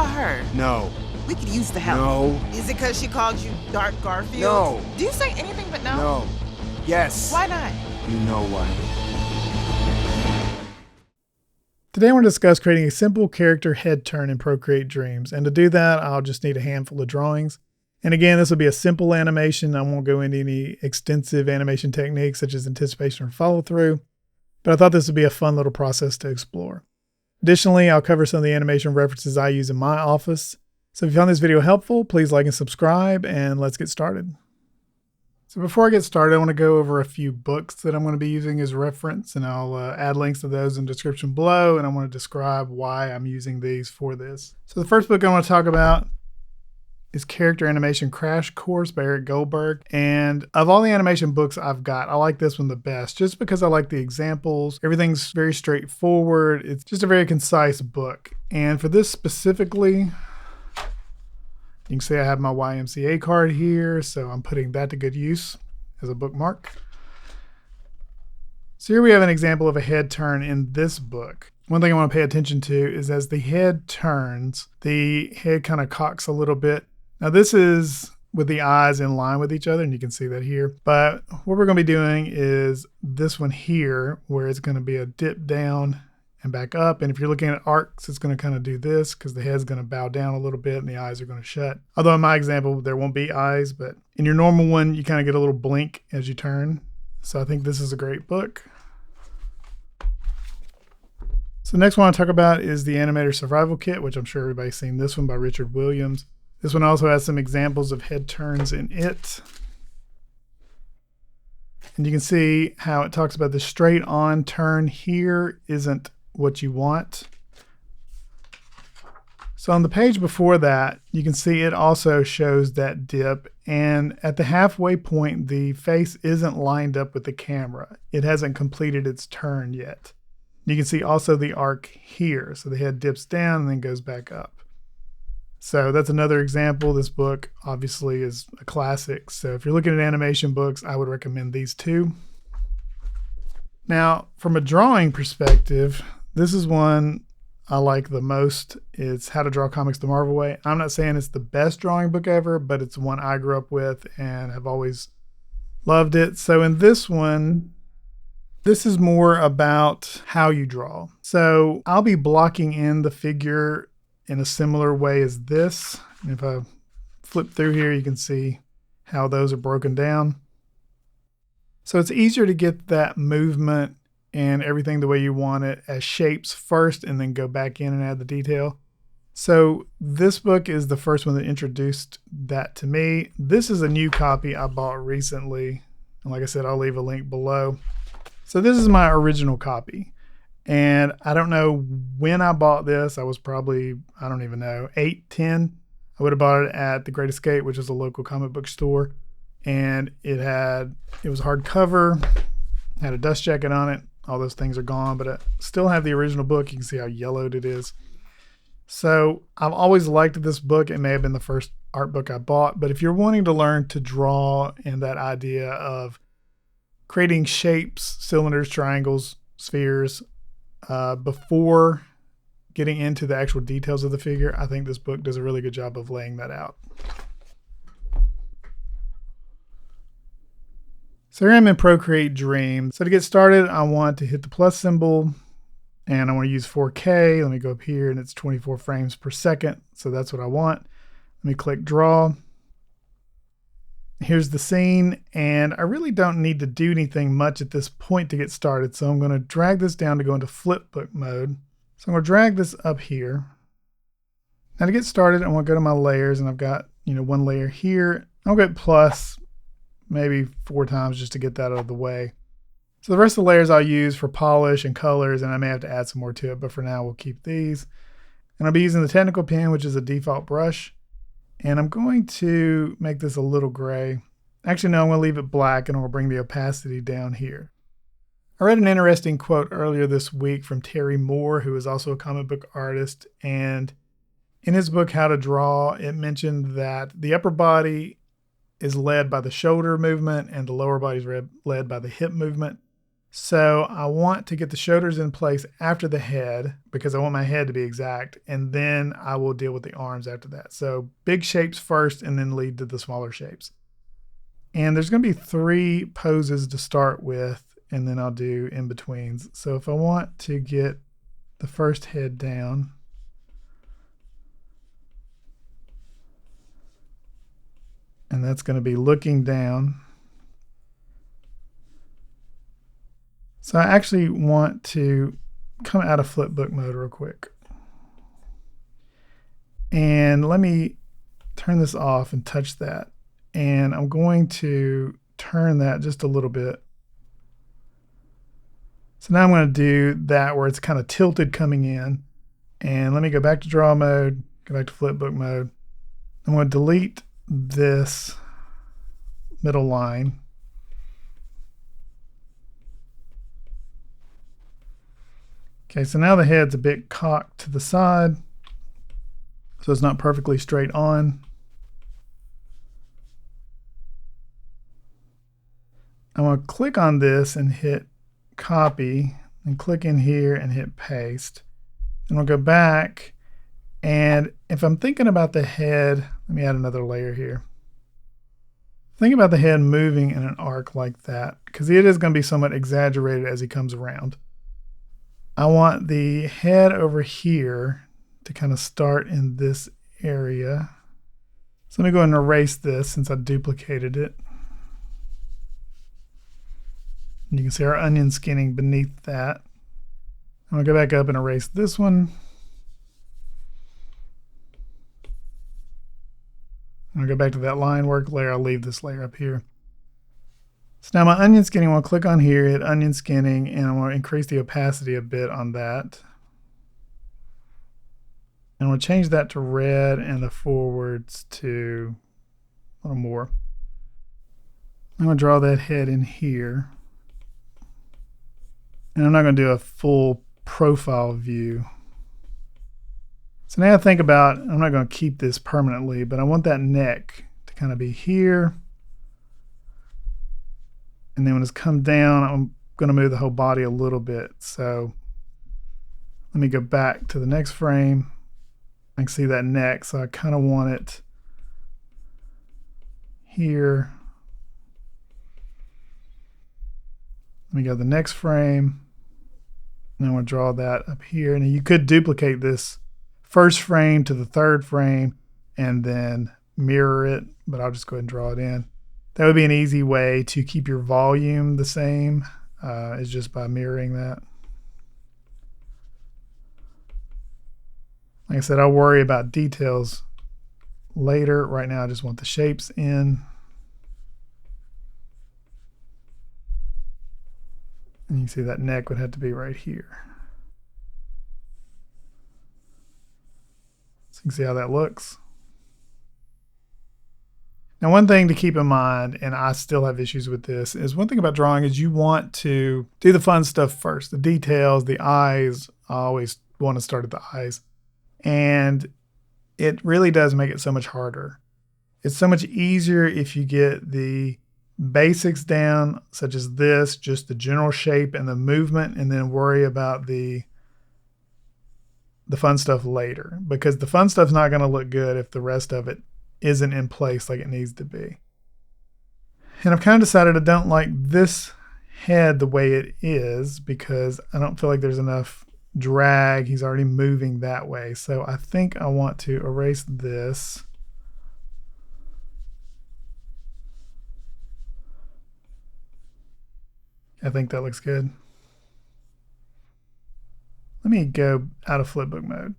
about her? No. We could use the help. No. Is it because she called you Dark Garfield? No. Do you say anything but no? No. Yes. Why not? You know why. Today I want to discuss creating a simple character head turn in Procreate Dreams. And to do that, I'll just need a handful of drawings. And again, this will be a simple animation. I won't go into any extensive animation techniques such as anticipation or follow through, but I thought this would be a fun little process to explore. Additionally, I'll cover some of the animation references I use in my office. So if you found this video helpful, please like and subscribe, and let's get started. So before I get started, I want to go over a few books that I'm going to be using as reference, and I'll add links to those in the description below, and I want to describe why I'm using these for this. So the first book I want to talk about is Character Animation Crash Course by Eric Goldberg. And of all the animation books I've got, I like this one the best, just because I like the examples. Everything's very straightforward. It's just a very concise book. And for this specifically, you can see I have my YMCA card here, so I'm putting that to good use as a bookmark. So here we have an example of a head turn in this book. One thing I want to pay attention to is as the head turns, the head kind of cocks a little bit. Now this is with the eyes in line with each other, and you can see that here. But what we're going to be doing is this one here, where it's going to be a dip down and back up. And if you're looking at arcs, it's going to kind of do this because the head's going to bow down a little bit and the eyes are going to shut. Although in my example, there won't be eyes, but in your normal one, you kind of get a little blink as you turn. So I think this is a great book. So the next one I want to talk about is the Animator Survival Kit, which I'm sure everybody's seen this one by Richard Williams. This one also has some examples of head turns in it. And you can see how it talks about the straight on turn here isn't what you want. So on the page before that, you can see it also shows that dip, and at the halfway point, the face isn't lined up with the camera. It hasn't completed its turn yet. You can see also the arc here. So the head dips down and then goes back up. So that's another example. This book obviously is a classic. So if you're looking at animation books, I would recommend these two. Now, from a drawing perspective, this is one I like the most. It's How to Draw Comics the Marvel Way. I'm not saying it's the best drawing book ever, but it's one I grew up with and have always loved it. So in this one, this is more about how you draw. So I'll be blocking in the figure in a similar way as this. And if I flip through here, you can see how those are broken down. So it's easier to get that movement and everything the way you want it as shapes first and then go back in and add the detail. So this book is the first one that introduced that to me. This is a new copy I bought recently. And like I said, I'll leave a link below. So this is my original copy. And I don't know when I bought this. I was probably, I don't even know, 8, 10. I would have bought it at the Great Escape, which is a local comic book store. And it was hardcover, had a dust jacket on it. All those things are gone, but I still have the original book. You can see how yellowed it is. So I've always liked this book. It may have been the first art book I bought, but if you're wanting to learn to draw and that idea of creating shapes, cylinders, triangles, spheres, before getting into the actual details of the figure, I think this book does a really good job of laying that out. So here I'm in Procreate Dreams. So to get started, I want to hit the plus symbol and I want to use 4K. Let me go up here and it's 24 frames per second. So that's what I want. Let me click draw. Here's the scene, and I really don't need to do anything much at this point to get started. So I'm going to drag this down to go into flipbook mode. So I'm going to drag this up here. Now to get started, I want to go to my layers, and I've got, one layer here. I'll go plus maybe 4 times just to get that out of the way. So the rest of the layers I'll use for polish and colors, and I may have to add some more to it, but for now we'll keep these. And I'll be using the technical pen, which is a default brush. And I'm going to make this a little gray. Actually, no, I'm going to leave it black and I'm going to bring the opacity down here. I read an interesting quote earlier this week from Terry Moore, who is also a comic book artist. And in his book, How to Draw, it mentioned that the upper body is led by the shoulder movement and the lower body is led by the hip movement. So I want to get the shoulders in place after the head because I want my head to be exact, and then I will deal with the arms after that. So big shapes first and then lead to the smaller shapes. And there's going to be 3 poses to start with, and then I'll do in-betweens. So if I want to get the first head down, and that's going to be looking down. So I actually want to come out of flipbook mode real quick. And let me turn this off and touch that. And I'm going to turn that just a little bit. So now I'm going to do that where it's kind of tilted coming in. And let me go back to draw mode, go back to flipbook mode. I'm going to delete this middle line. Okay, so now the head's a bit cocked to the side, so it's not perfectly straight on. I'm going to click on this and hit copy, and click in here and hit paste. And I'll go back, and if I'm thinking about the head, let me add another layer here. Think about the head moving in an arc like that, because it is going to be somewhat exaggerated as he comes around. I want the head over here to kind of start in this area. So let me go ahead and erase this since I duplicated it. And you can see our onion skinning beneath that. I'm going to go back up and erase this one. I'm going to go back to that line work layer. I'll leave this layer up here. So now my onion skinning, I want to click on here, hit onion skinning, and I want to increase the opacity a bit on that. And I want to change that to red and the forwards to a little more. I'm going to draw that head in here. And I'm not going to do a full profile view. So now I think about, I'm not going to keep this permanently, but I want that neck to kind of be here. And then when it's come down, I'm going to move the whole body a little bit. So let me go back to the next frame. I can see that neck, so I kind of want it here. Let me go to the next frame. And I want to draw that up here. And you could duplicate this first frame to the third frame and then mirror it, but I'll just go ahead and draw it in. That would be an easy way to keep your volume the same, is just by mirroring that. Like I said, I'll worry about details later. Right now I just want the shapes in. And you can see that neck would have to be right here. So you can see how that looks. Now, one thing to keep in mind, and I still have issues with this, is one thing about drawing is you want to do the fun stuff first. The details, the eyes, I always want to start at the eyes. And it really does make it so much harder. It's so much easier if you get the basics down, such as this, just the general shape and the movement, and then worry about the fun stuff later. Because the fun stuff's not going to look good if the rest of it isn't in place like it needs to be. And I've kind of decided I don't like this head the way it is because I don't feel like there's enough drag. He's already moving that way. So I think I want to erase this. I think that looks good. Let me go out of flipbook mode.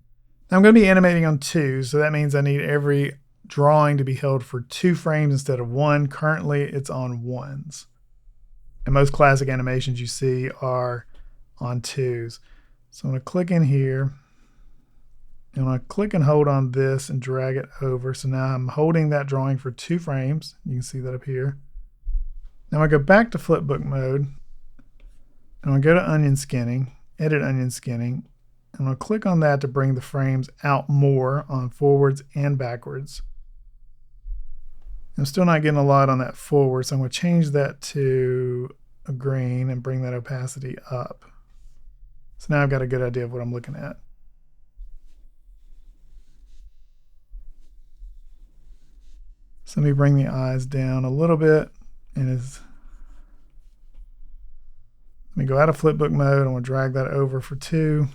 Now I'm going to be animating on 2, so that means I need every drawing to be held for 2 frames instead of 1. Currently it's on 1s. And most classic animations you see are on 2s. So I'm going to click in here. And I'm going to click and hold on this and drag it over. So now I'm holding that drawing for 2 frames. You can see that up here. Now I go back to flipbook mode. And I'm going to go to onion skinning, edit onion skinning. I'm going to click on that to bring the frames out more on forwards and backwards. I'm still not getting a lot on that forward, so I'm going to change that to a green and bring that opacity up. So now I've got a good idea of what I'm looking at. So let me bring the eyes down a little bit, and let me go out of flipbook mode. I'm going to drag that over for 2.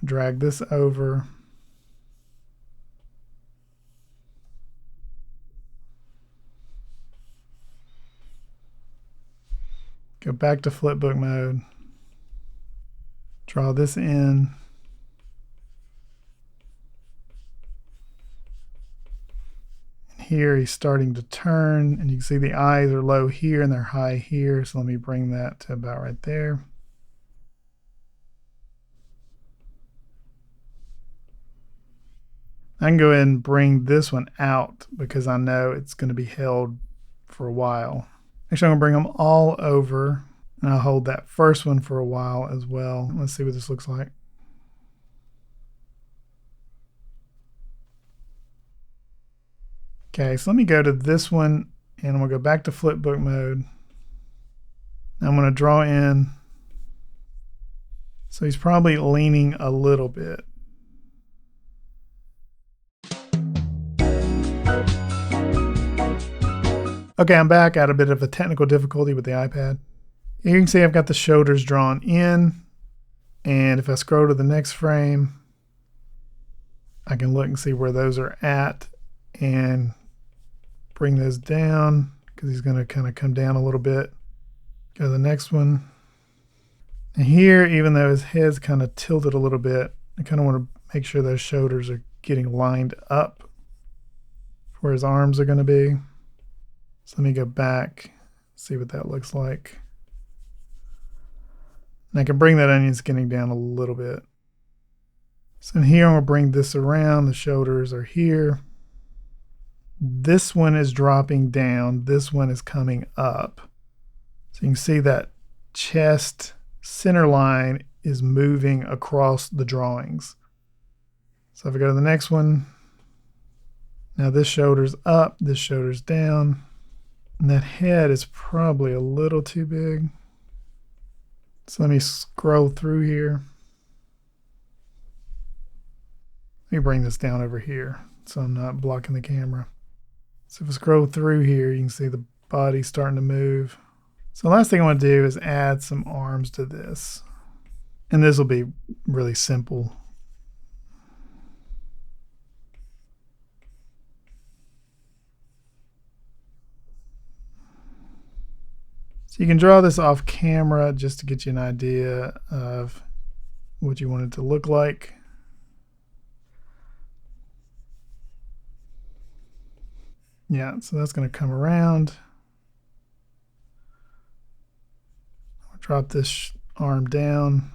Drag this over. Go back to flipbook mode. Draw this in. Here he's starting to turn, and you can see the eyes are low here and they're high here. So let me bring that to about right there. I can go ahead and bring this one out because I know it's going to be held for a while. Actually, I'm going to bring them all over, and I'll hold that first one for a while as well. Let's see what this looks like. Okay, so let me go to this one, and I'm going to go back to flipbook mode. Now I'm going to draw in. So he's probably leaning a little bit. Okay, I'm back. I had a bit of a technical difficulty with the iPad. Here you can see I've got the shoulders drawn in, and if I scroll to the next frame, I can look and see where those are at and bring those down because he's going to kind of come down a little bit. Go to the next one. And here, even though his head's kind of tilted a little bit, I kind of want to make sure those shoulders are getting lined up where his arms are going to be. So let me go back, see what that looks like. And I can bring that onion skinning down a little bit. So in here, I'm going to bring this around. The shoulders are here. This one is dropping down. This one is coming up. So you can see that chest center line is moving across the drawings. So if I go to the next one, now this shoulder's up, this shoulder's down. And that head is probably a little too big. So let me scroll through here. Let me bring this down over here so I'm not blocking the camera. So if I scroll through here, you can see the body starting to move. So the last thing I want to do is add some arms to this. And this will be really simple. So you can draw this off camera just to get you an idea of what you want it to look like. Yeah, so that's going to come around. I'll drop this arm down.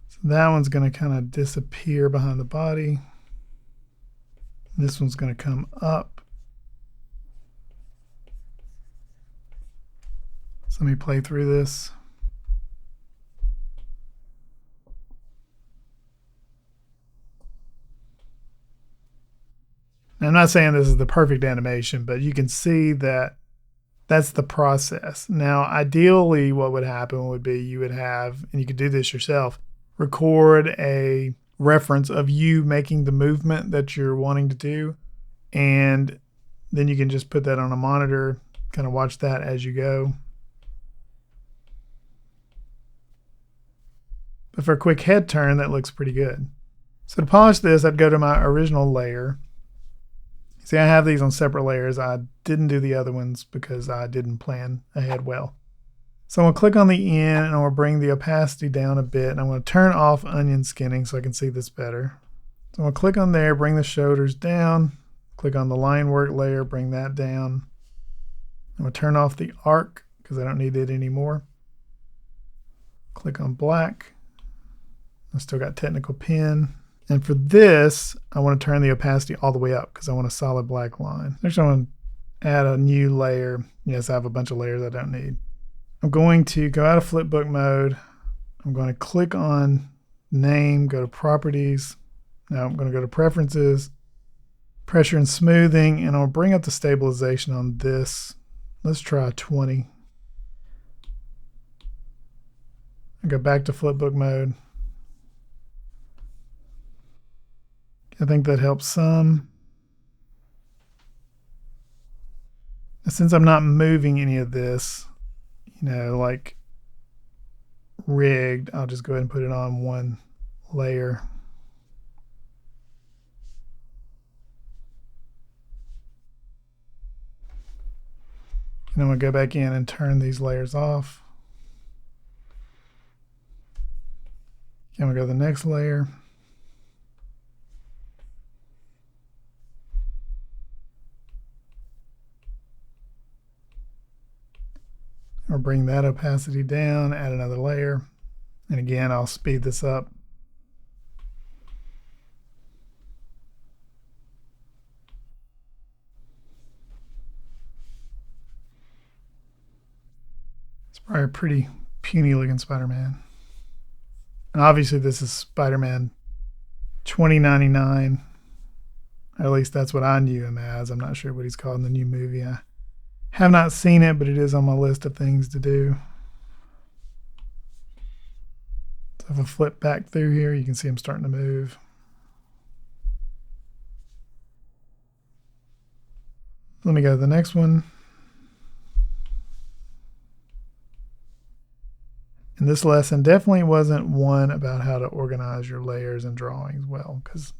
So that one's going to kind of disappear behind the body. This one's going to come up. So let me play through this. Now, I'm not saying this is the perfect animation, but you can see that that's the process. Now, ideally, what would happen would be you would have, and you could do this yourself, record a reference of you making the movement that you're wanting to do, and then you can just put that on a monitor, kind of watch that as you go. But for a quick head turn, that looks pretty good. So to polish this, I'd go to my original layer. See, I have these on separate layers. I didn't do the other ones because I didn't plan ahead well. So I'm going to click on the end, and I'm going to bring the opacity down a bit. And I'm going to turn off onion skinning so I can see this better. So I'm going to click on there, bring the shoulders down. Click on the line work layer, bring that down. I'm going to turn off the arc because I don't need it anymore. Click on black. I still got technical pen. And for this, I want to turn the opacity all the way up because I want a solid black line. Next, I want to add a new layer. Yes, I have a bunch of layers I don't need. I'm going to go out of flipbook mode. I'm going to click on name, go to properties. Now I'm going to go to preferences. pressure and smoothing, and I'll bring up the stabilization on this. Let's try 20. And go back to flipbook mode. I think that helps some. And since I'm not moving any of this, you know, like rigged, I'll just go ahead and put it on one layer. And then we'll go back in and turn these layers off. And we'll go to the next layer. Or bring that opacity down, add another layer. And again, I'll speed this up. It's probably a pretty puny looking Spider-Man. And obviously this is Spider-Man 2099. At least that's what I knew him as. I'm not sure what he's called in the new movie. I have not seen it, but it is on my list of things to do. So if I flip back through here, you can see I'm starting to move. Let me go to the next one. And this lesson definitely wasn't one about how to organize your layers and drawings well, because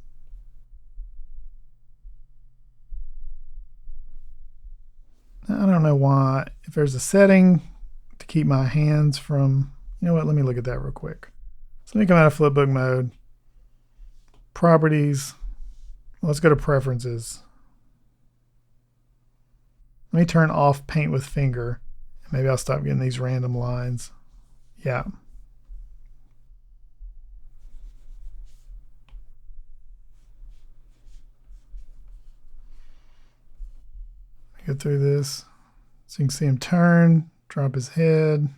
I don't know why. If there's a setting to keep my hands from, you know what, let me look at that real quick. So let me come out of flipbook mode. Properties. Let's go to preferences. Let me turn off paint with finger. Maybe I'll stop getting these random lines. Yeah. Go through this. So you can see him turn, drop his head.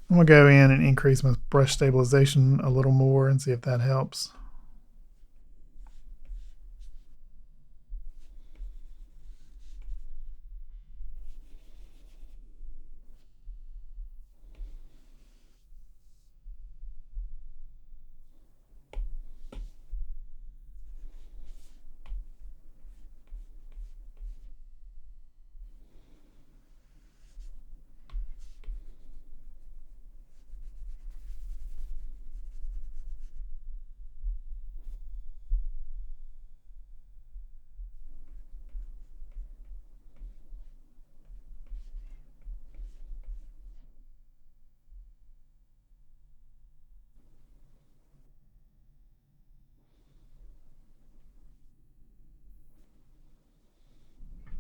I'm going to go in and increase my brush stabilization a little more and see if that helps.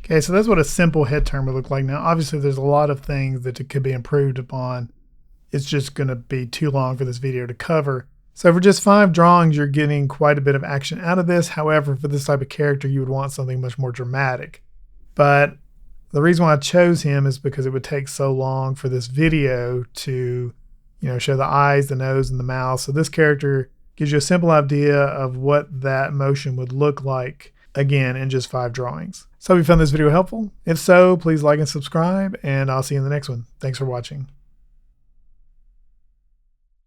Okay, so that's what a simple head turn would look like. Now, obviously, there's a lot of things that it could be improved upon. It's just going to be too long for this video to cover. So for just 5 drawings, you're getting quite a bit of action out of this. However, for this type of character, you would want something much more dramatic. But the reason why I chose him is because it would take so long for this video to, you know, show the eyes, the nose, and the mouth. So this character gives you a simple idea of what that motion would look like, again, in just 5 drawings. So if you found this video helpful, if so, please like and subscribe, and I'll see you in the next one. Thanks for watching.